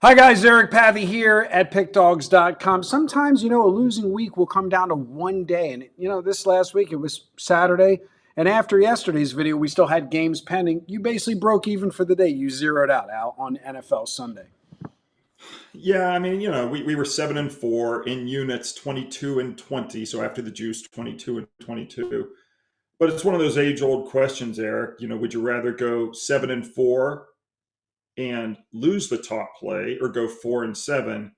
Hi guys, Eric Pathy here at PickDawgz.com. Sometimes, a losing week will come down to one day. And, this last week it was Saturday. And after yesterday's video, we still had games pending. You basically broke even for the day. You zeroed out on NFL Sunday. Yeah, I mean, we were 7-4 in units, 22 and 20. So after the juice, 22 and 22. But it's one of those age-old questions, Eric. Would you rather go 7-4 and lose the top play, or go 4-7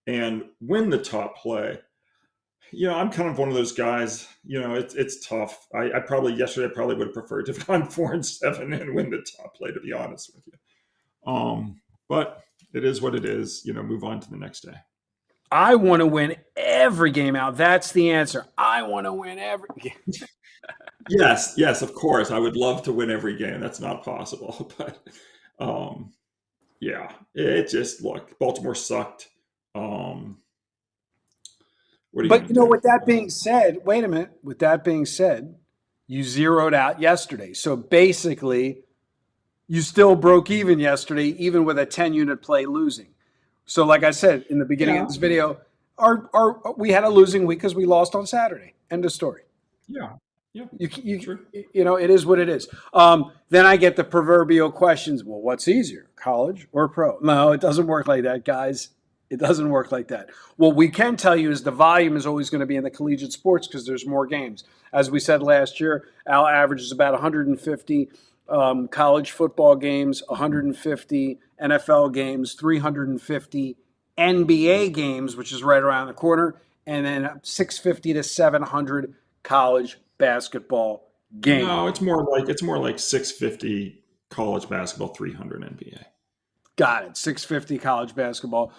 and win the top play? I'm kind of one of those guys. It's tough. I probably yesterday I probably would have preferred to have gone 4-7 and win the top play, to be honest with you. But it is what it is. Move on to the next day. I want to win every game out. That's the answer. I want to win every game. Yes, of course. I would love to win every game. That's not possible. But yeah, it just, look, Baltimore sucked. But with that being said, wait a minute. With that being said, you zeroed out yesterday. So basically, you still broke even yesterday, even with a 10-unit play losing. So like I said in the beginning of this video, we had a losing week because we lost on Saturday. End of story. Yeah. Sure. It is what it is. Then I get the proverbial questions. Well, what's easier, college or pro? No, it doesn't work like that, guys. It doesn't work like that. What we can tell you is the volume is always going to be in the collegiate sports because there's more games. As we said last year, our average is about 150 college football games, 150 NFL games, 350 NBA games, which is right around the corner, and then 650 to 700 college basketball games. No, it's more like 650 college basketball, 300 NBA. Got it. 650 college basketball,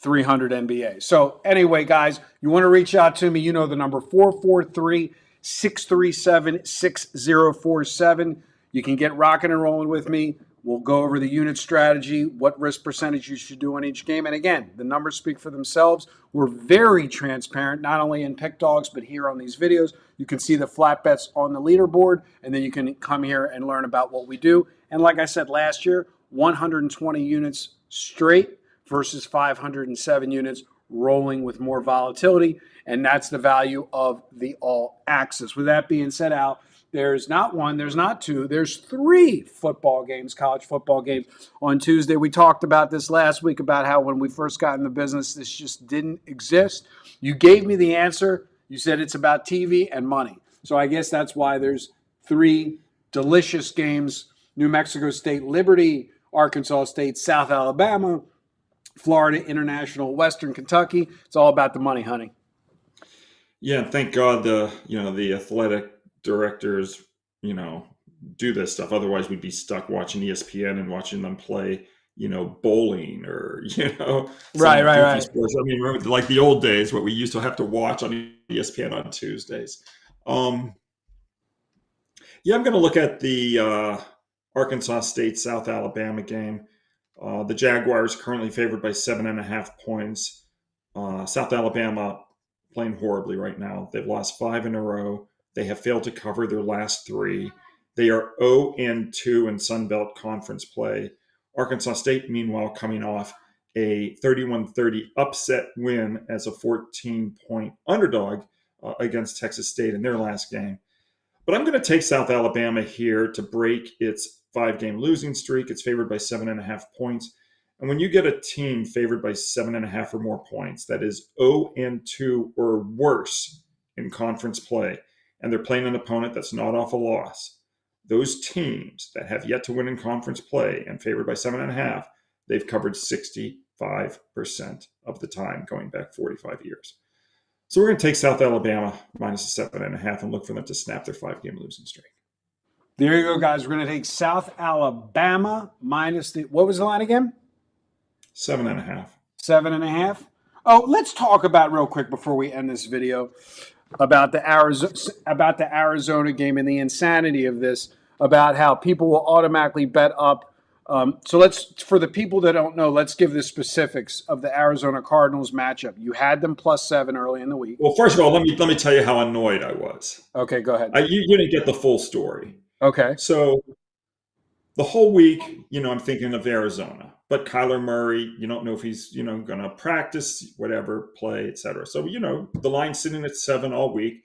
300 NBA. So anyway, guys, you want to reach out to me, you know the number 443-637-6047. You can get rocking and rolling with me. We'll go over the unit strategy, what risk percentage you should do on each game. And again, the numbers speak for themselves. We're very transparent, not only in PickDawgz, but here on these videos. You can see the flat bets on the leaderboard, and then you can come here and learn about what we do. And like I said last year, 120 units straight versus 507 units rolling with more volatility. And that's the value of the all access. With that being said, Al, there's not one, there's not two, there's three football games, college football games on Tuesday. We talked about this last week about how when we first got in the business, this just didn't exist. You gave me the answer. You said it's about TV and money. So I guess that's why there's three delicious games: New Mexico State Liberty, Arkansas State South Alabama, Florida International Western Kentucky. It's all about the money, honey. Yeah, and thank God the athletic directors, do this stuff. Otherwise, we'd be stuck watching ESPN and watching them play, bowling or, right. sports. I mean, remember, like the old days, what we used to have to watch on ESPN on Tuesdays. I'm going to look at the Arkansas State South Alabama game. The Jaguars currently favored by 7.5 points. South Alabama playing horribly right now. They've lost 5 in a row. They have failed to cover their last 3. They are 0-2 in Sun Belt Conference play. Arkansas State, meanwhile, coming off a 31-30 upset win as a 14-point underdog against Texas State in their last game. But I'm going to take South Alabama here to break its 5-game losing streak. It's favored by 7.5 points. And when you get a team favored by 7.5 or more points that is 0-2 or worse in conference play, and they're playing an opponent that's not off a loss, those teams that have yet to win in conference play and favored by 7.5, they've covered 65% of the time going back 45 years. So we're going to take South Alabama minus the 7.5 and look for them to snap their 5-game losing streak. There you go, guys. We're going to take South Alabama minus the, what was the line again? 7.5. 7.5. Oh, let's talk about real quick before we end this video about the Arizona game and the insanity of this, about how people will automatically bet up. So for the people that don't know, let's give the specifics of the Arizona Cardinals matchup. You had them +7 early in the week. Well, first of all, let me tell you how annoyed I was. Okay, go ahead. You didn't get the full story. Okay. So the whole week, I'm thinking of Arizona. But Kyler Murray, you don't know if he's, going to practice, whatever, play, etc. So, the line's sitting at 7 all week.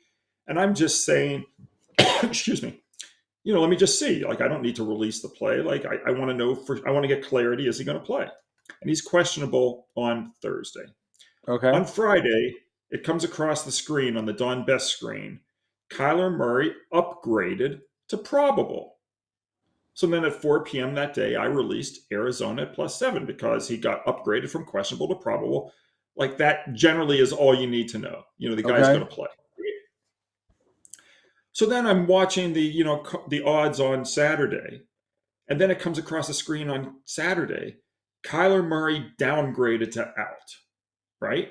And I'm just saying, excuse me, let me just see. Like, I don't need to release the play. Like, I want to know I want to get clarity. Is he going to play? And he's questionable on Thursday. Okay. On Friday, it comes across the screen on the Don Best screen. Kyler Murray upgraded to probable. So then at 4 p.m. that day, I released Arizona at +7 because he got upgraded from questionable to probable. Like, that generally is all you need to know. The guy's going to play. So then I'm watching the odds on Saturday, and then it comes across the screen on Saturday. Kyler Murray downgraded to out, right?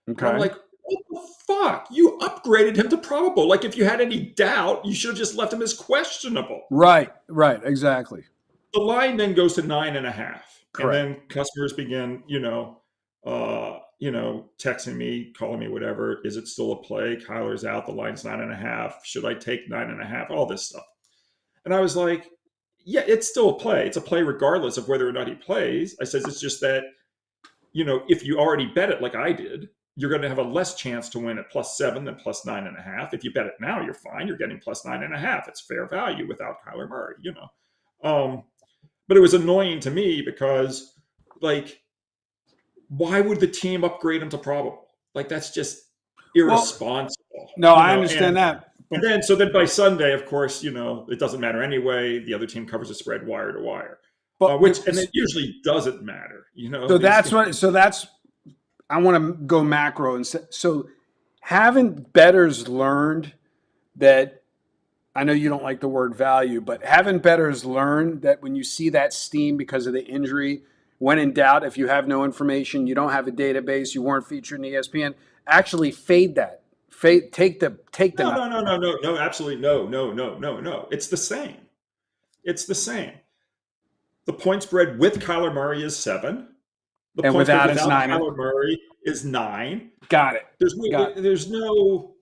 Okay. And I'm like, what the fuck? You upgraded him to probable. Like, if you had any doubt, you should have just left him as questionable. Right, exactly. The line then goes to 9.5. Correct. And then customers begin, texting me, calling me, whatever. Is it still a play? Kyler's out. The line's 9.5. Should I take 9.5? All this stuff. And I was like, yeah, it's still a play. It's a play regardless of whether or not he plays. I said, it's just that, if you already bet it like I did, you're going to have a less chance to win at +7 than +9.5. If you bet it now, you're fine. You're getting +9.5. It's fair value without Kyler Murray, But it was annoying to me because, like, why would the team upgrade him to probable? Like, that's just irresponsible. Well, no, I understand that. And then by Sunday, of course, it doesn't matter anyway. The other team covers the spread wire to wire, and it usually doesn't matter, So that's I want to go macro and say, so haven't bettors learned that? I know you don't like the word value, but haven't bettors learned that when you see that steam because of the injury, when in doubt, if you have no information, you don't have a database, you weren't featured in ESPN, actually fade that. Take the. No, absolutely no. It's the same. The point spread with Kyler Murray is 7. The and point spread without 9. Kyler Murray is 9. Got it. There's no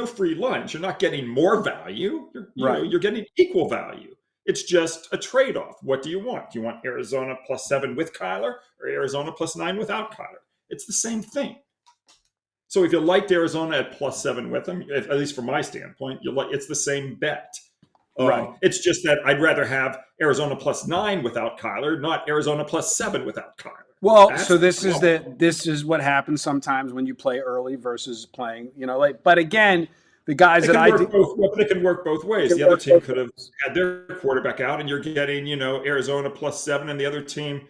free lunch. You're not getting more value. You're getting equal value. It's just a trade-off. What do you want? Do you want Arizona +7 with Kyler or Arizona +9 without Kyler? It's the same thing. So if you liked Arizona at +7 with him, at least from my standpoint, it's the same bet. Right. It's just that I'd rather have Arizona +9 without Kyler, not Arizona +7 without Kyler. Well, so this is what happens sometimes when you play early versus playing, but again, the guys that I do, it can work both ways. The other team could have had their quarterback out, and you're getting, Arizona +7, and the other team,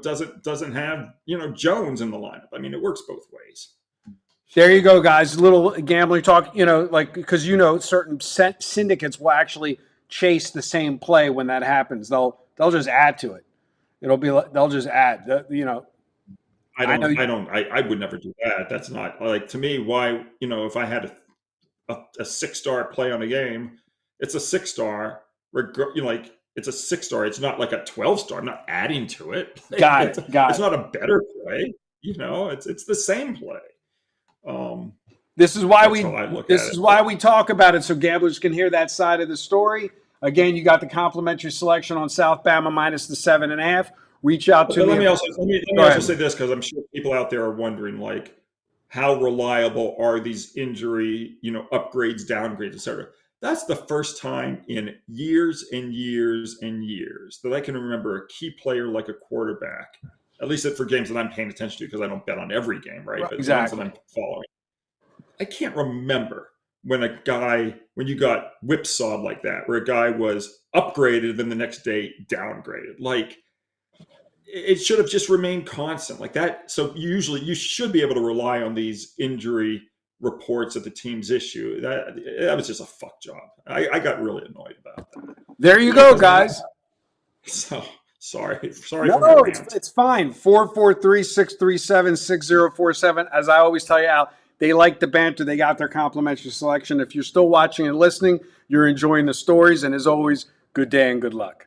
doesn't have, Jones in the lineup. I mean, it works both ways. There you go, guys. A little gambling talk, because certain syndicates will actually chase the same play when that happens. They'll just add to it. It'll be like they'll just add. I would never do that. That's not like, to me. Why, if I had a 6-star play on a game, it's a 6-star. It's a 6-star. It's not like a 12-star. I'm not adding to it. Got it. It's not a better play. It's the same play. This is why we talk about it, so gamblers can hear that side of the story. Again, you got the complimentary selection on South Bama minus the 7.5. Reach out to me. Let me also say this, because I'm sure people out there are wondering, like, how reliable are these injury, upgrades, downgrades, etc. That's the first time in years and years and years that I can remember a key player like a quarterback, at least for games that I'm paying attention to, because I don't bet on every game, right? But exactly. The ones that I'm following. I can't remember when you got whipsawed like that, where a guy was upgraded, then the next day downgraded. Like, it should have just remained constant like that. So usually you should be able to rely on these injury reports that the teams issue. That was just a fuck job. I got really annoyed about that. There you go, guys. So sorry. No, it's fine. 443-637-6047. As I always tell you, Al, they like the banter. They got their complimentary selection. If you're still watching and listening, you're enjoying the stories. And as always, good day and good luck.